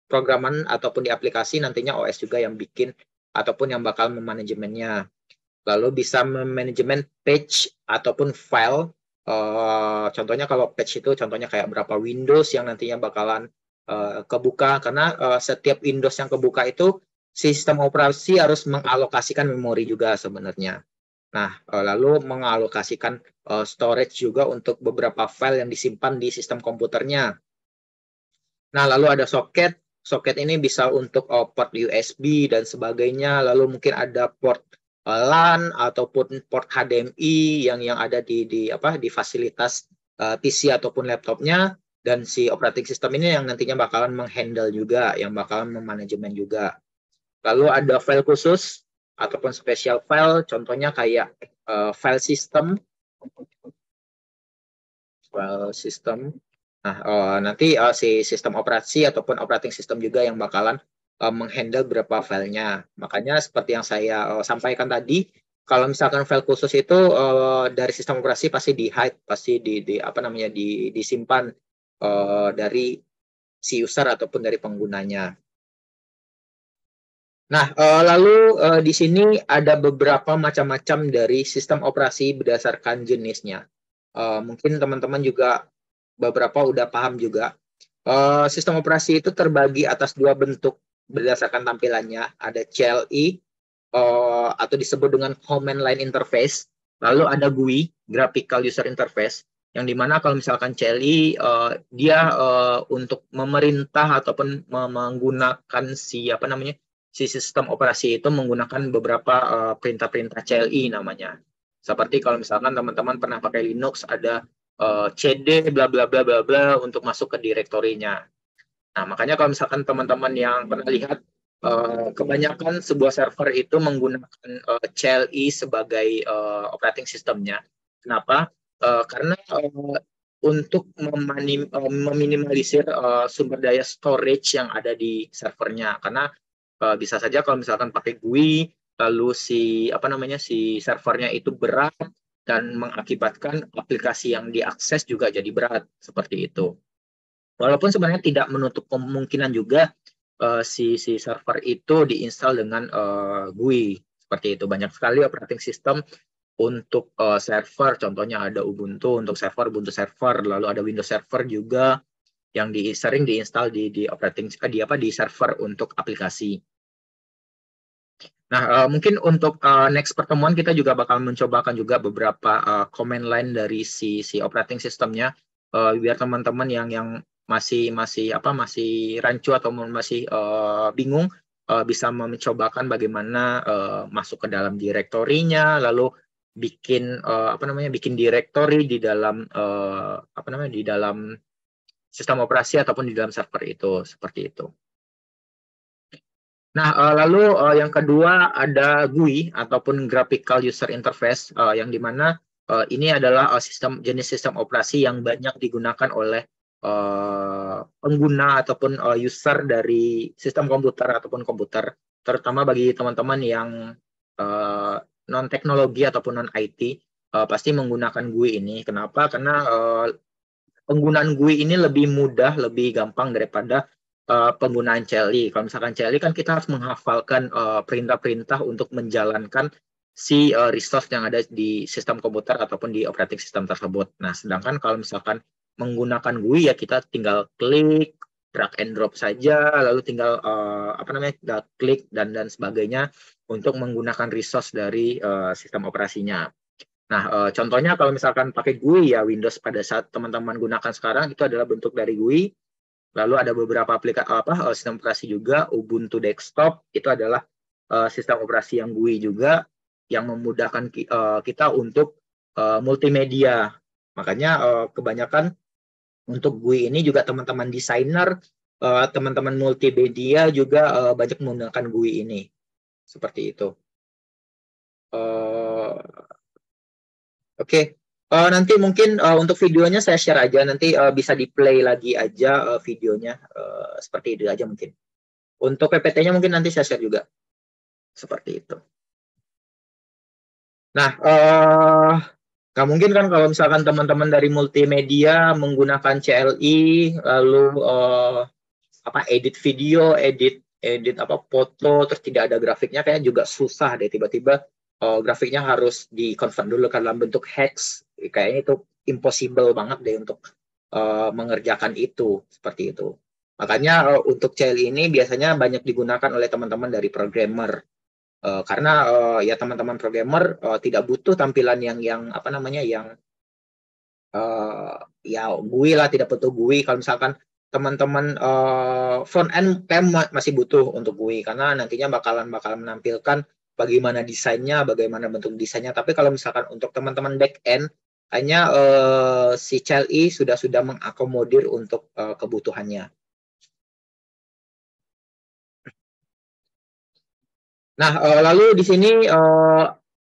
programan ataupun di aplikasi nantinya OS juga yang bikin ataupun yang bakal memanajemennya. Lalu bisa memanajemen page ataupun file. Contohnya kalau page itu contohnya kayak berapa Windows yang nantinya bakalan kebuka, karena setiap Windows yang kebuka itu sistem operasi harus mengalokasikan memori juga sebenarnya. Nah, lalu mengalokasikan storage juga untuk beberapa file yang disimpan di sistem komputernya. Nah, lalu ada soket. Soket ini bisa untuk port USB dan sebagainya. Lalu mungkin ada port LAN ataupun port HDMI yang ada di fasilitas PC ataupun laptopnya. Dan si operating system ini yang nantinya bakalan menghandle juga, yang bakalan memanajemen juga. Lalu ada file khusus ataupun special file, contohnya kayak file system. Nah, nanti si sistem operasi ataupun operating system juga yang bakalan menghandle beberapa filenya. Makanya seperti yang saya sampaikan tadi, kalau misalkan file khusus itu dari sistem operasi pasti di-hide, pasti disimpan dari si user ataupun dari penggunanya. Nah, lalu di sini ada beberapa macam-macam dari sistem operasi berdasarkan jenisnya. Mungkin teman-teman juga beberapa udah paham juga. Sistem operasi itu terbagi atas dua bentuk berdasarkan tampilannya. Ada CLI atau disebut dengan Command Line Interface. Lalu ada GUI, Graphical User Interface, yang dimana kalau misalkan CLI dia untuk memerintah ataupun menggunakan si sistem operasi itu menggunakan beberapa perintah-perintah CLI namanya. Seperti kalau misalkan teman-teman pernah pakai Linux, ada CD bla bla bla bla bla untuk masuk ke direktorinya. Nah, makanya kalau misalkan teman-teman yang pernah lihat kebanyakan sebuah server itu menggunakan CLI sebagai operating systemnya. Kenapa? Karena untuk meminimalisir sumber daya storage yang ada di servernya. Karena bisa saja kalau misalkan pakai GUI, lalu si servernya itu berat dan mengakibatkan aplikasi yang diakses juga jadi berat seperti itu. Walaupun sebenarnya tidak menutup kemungkinan juga si server itu diinstal dengan GUI seperti itu. Banyak sekali operating system untuk server, contohnya ada Ubuntu untuk server, Ubuntu server, lalu ada Windows server juga yang sering diinstal di server untuk aplikasi. Nah, mungkin untuk next pertemuan kita juga bakal mencobakan juga beberapa command line dari si operating systemnya, biar teman-teman yang masih rancu atau masih bingung bisa mencobakan bagaimana masuk ke dalam direktorinya, lalu bikin bikin direktori di dalam di dalam sistem operasi ataupun di dalam server itu, seperti itu. Nah, lalu yang kedua ada GUI ataupun Graphical User Interface, yang dimana ini adalah jenis sistem operasi yang banyak digunakan oleh pengguna ataupun user dari sistem komputer ataupun komputer, terutama bagi teman-teman yang non teknologi ataupun non IT pasti menggunakan GUI ini. Kenapa? Karena penggunaan GUI ini lebih mudah, lebih gampang daripada penggunaan CLI. Kalau misalkan CLI kan kita harus menghafalkan perintah-perintah untuk menjalankan si resource yang ada di sistem komputer ataupun di operating system tersebut. Nah, sedangkan kalau misalkan menggunakan GUI ya kita tinggal klik, drag and drop saja, lalu tinggal tinggal klik dan sebagainya untuk menggunakan resource dari sistem operasinya. Nah, contohnya kalau misalkan pakai GUI ya Windows pada saat teman-teman gunakan sekarang itu adalah bentuk dari GUI. Lalu ada beberapa sistem operasi juga, Ubuntu Desktop itu adalah sistem operasi yang GUI juga yang memudahkan kita untuk multimedia. Makanya kebanyakan untuk GUI ini juga teman-teman desainer, teman-teman multimedia juga banyak menggunakan GUI ini. Seperti itu. Oke. Nanti mungkin untuk videonya saya share aja, nanti bisa di-play lagi aja videonya, seperti itu aja mungkin. Untuk PPT-nya mungkin nanti saya share juga, seperti itu. Nah, nggak mungkin kan kalau misalkan teman-teman dari multimedia menggunakan CLI, lalu edit video, edit foto, terus tidak ada grafiknya, kayak juga susah deh, tiba-tiba grafiknya harus di-convert dulu ke dalam bentuk hex, kayaknya itu impossible banget deh untuk mengerjakan itu, seperti itu. Makanya untuk CLI ini biasanya banyak digunakan oleh teman-teman dari programmer, karena ya teman-teman programmer tidak butuh tampilan yang ya GUI lah, tidak butuh GUI. Kalau misalkan teman-teman front end masih butuh untuk GUI, karena nantinya bakalan menampilkan bagaimana desainnya, bagaimana bentuk desainnya. Tapi kalau misalkan untuk teman-teman back end, hanya si CLI sudah mengakomodir untuk kebutuhannya. Nah, lalu di sini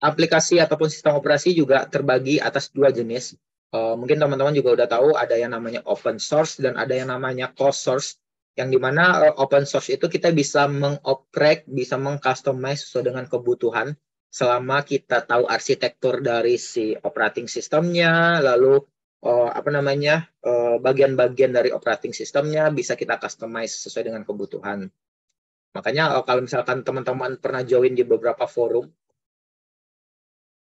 aplikasi ataupun sistem operasi juga terbagi atas dua jenis. Mungkin teman-teman juga udah tahu ada yang namanya open source dan ada yang namanya closed source. Yang dimana open source itu kita bisa mengoprek, bisa mengcustomize sesuai dengan kebutuhan selama kita tahu arsitektur dari si operating sistemnya, lalu bagian-bagian dari operating sistemnya bisa kita customize sesuai dengan kebutuhan. Makanya kalau misalkan teman-teman pernah join di beberapa forum,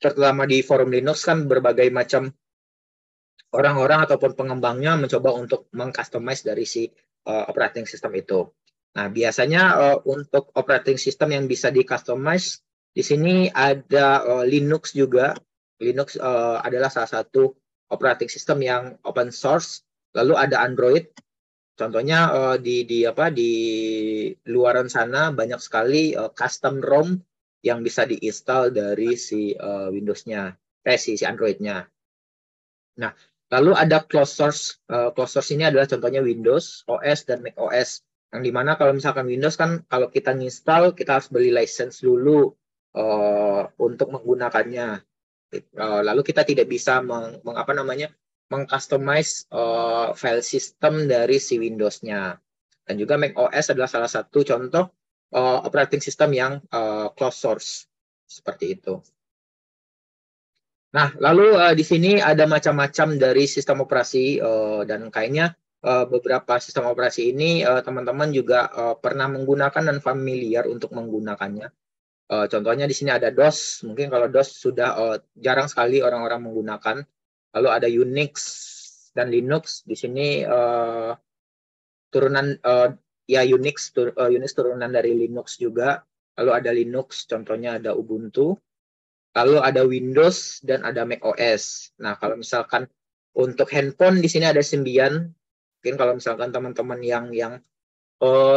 terutama di forum Linux kan berbagai macam orang-orang ataupun pengembangnya mencoba untuk mengcustomize dari si operating system itu. Nah, biasanya untuk operating system yang bisa di-customize, di sini ada Linux juga. Linux adalah salah satu operating system yang open source. Lalu ada Android. Contohnya di luaran sana banyak sekali custom ROM yang bisa diinstal dari si Windows-nya, si Android-nya. Nah, lalu ada closed source. Closed source ini adalah contohnya Windows OS dan Mac OS. Yang dimana kalau misalkan Windows kan kalau kita install kita harus beli license dulu untuk menggunakannya. Lalu kita tidak bisa mengcustomize file system dari si Windows-nya. Dan juga Mac OS adalah salah satu contoh operating system yang closed source. Seperti itu. Nah, lalu di sini ada macam-macam dari sistem operasi dan kayaknya beberapa sistem operasi ini teman-teman juga pernah menggunakan dan familiar untuk menggunakannya. Contohnya di sini ada DOS. Mungkin kalau DOS sudah jarang sekali orang-orang menggunakan. Lalu ada Unix dan Linux. Di sini turunan Unix turunan dari Linux juga. Lalu ada Linux, contohnya ada Ubuntu. Lalu ada Windows dan ada Mac OS. Nah, kalau misalkan untuk handphone di sini ada Symbian. Mungkin kalau misalkan teman-teman yang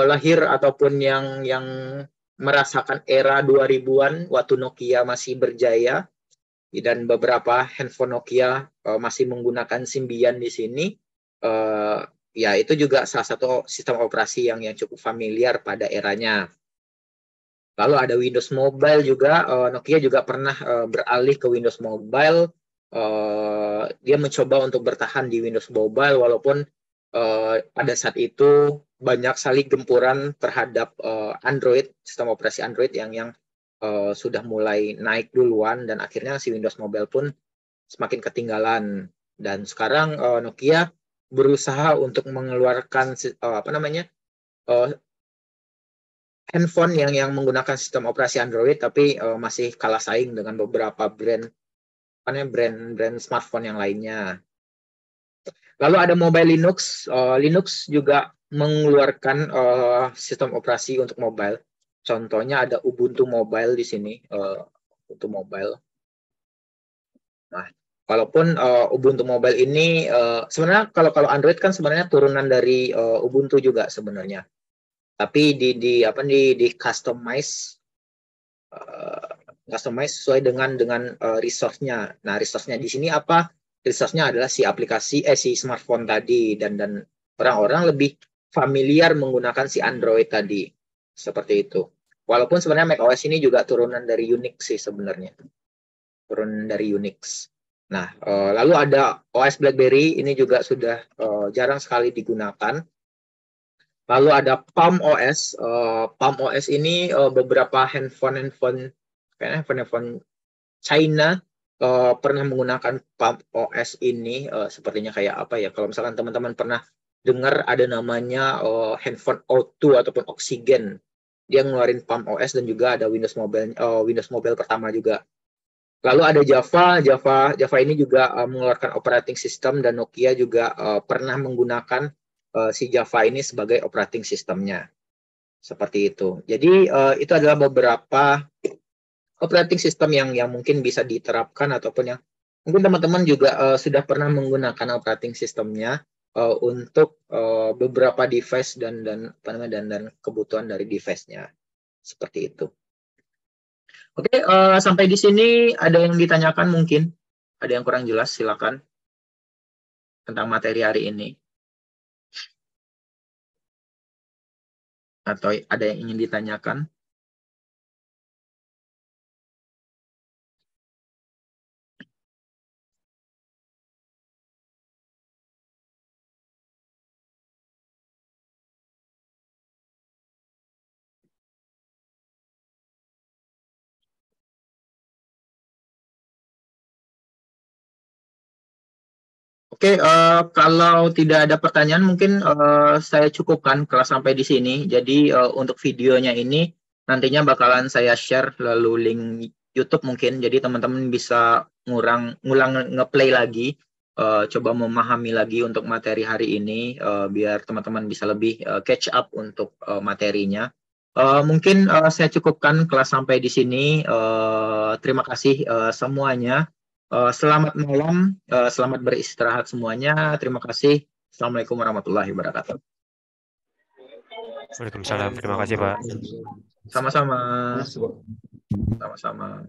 lahir ataupun yang merasakan era 2000-an waktu Nokia masih berjaya dan beberapa handphone Nokia masih menggunakan Symbian di sini, ya itu juga salah satu sistem operasi yang cukup familiar pada eranya. Lalu ada Windows Mobile juga, Nokia juga pernah beralih ke Windows Mobile. Dia mencoba untuk bertahan di Windows Mobile walaupun pada saat itu banyak sekali gempuran terhadap Android, sistem operasi Android yang sudah mulai naik duluan dan akhirnya si Windows Mobile pun semakin ketinggalan. Dan sekarang Nokia berusaha untuk mengeluarkan handphone yang menggunakan sistem operasi Android, tapi masih kalah saing dengan beberapa brand smartphone yang lainnya. Lalu ada mobile Linux. Linux juga mengeluarkan sistem operasi untuk mobile. Contohnya ada Ubuntu Mobile di sini, Ubuntu Mobile. Nah, walaupun Ubuntu Mobile ini sebenarnya kalau Android kan sebenarnya turunan dari Ubuntu juga sebenarnya. Tapi di customize sesuai dengan resource-nya. Nah, resource-nya di sini apa? Resource-nya adalah si aplikasi si smartphone tadi dan orang-orang lebih familiar menggunakan si Android tadi. Seperti itu. Walaupun sebenarnya Mac OS ini juga turunan dari Unix sih sebenarnya. Turunan dari Unix. Nah, lalu ada OS BlackBerry, ini juga sudah jarang sekali digunakan. Lalu ada Palm OS. Palm OS ini beberapa handphone China pernah menggunakan Palm OS ini. Sepertinya kayak apa ya? Kalau misalkan teman-teman pernah dengar ada namanya handphone O2 ataupun Oxygen, dia ngeluarin Palm OS, dan juga ada Windows Mobile pertama juga. Lalu ada Java ini juga mengeluarkan operating system, dan Nokia juga pernah menggunakan si Java ini sebagai operating systemnya. Seperti itu. Jadi itu adalah beberapa operating system yang mungkin bisa diterapkan, ataupun yang mungkin teman-teman juga sudah pernah menggunakan operating systemnya untuk beberapa device dan kebutuhan dari device-nya. Seperti itu. Oke, sampai di sini ada yang ditanyakan mungkin? Ada yang kurang jelas, silakan. Tentang materi hari ini. Atau ada yang ingin ditanyakan? Oke, kalau tidak ada pertanyaan, mungkin saya cukupkan kelas sampai di sini. Jadi untuk videonya ini nantinya bakalan saya share lalu link YouTube mungkin. Jadi teman-teman bisa ngulang ngeplay lagi, coba memahami lagi untuk materi hari ini, biar teman-teman bisa lebih catch up untuk materinya. Mungkin saya cukupkan kelas sampai di sini. Terima kasih semuanya. Selamat malam, selamat beristirahat semuanya. Terima kasih. Assalamualaikum warahmatullahi wabarakatuh. Waalaikumsalam. Terima kasih, Pak. Sama-sama. Sama-sama.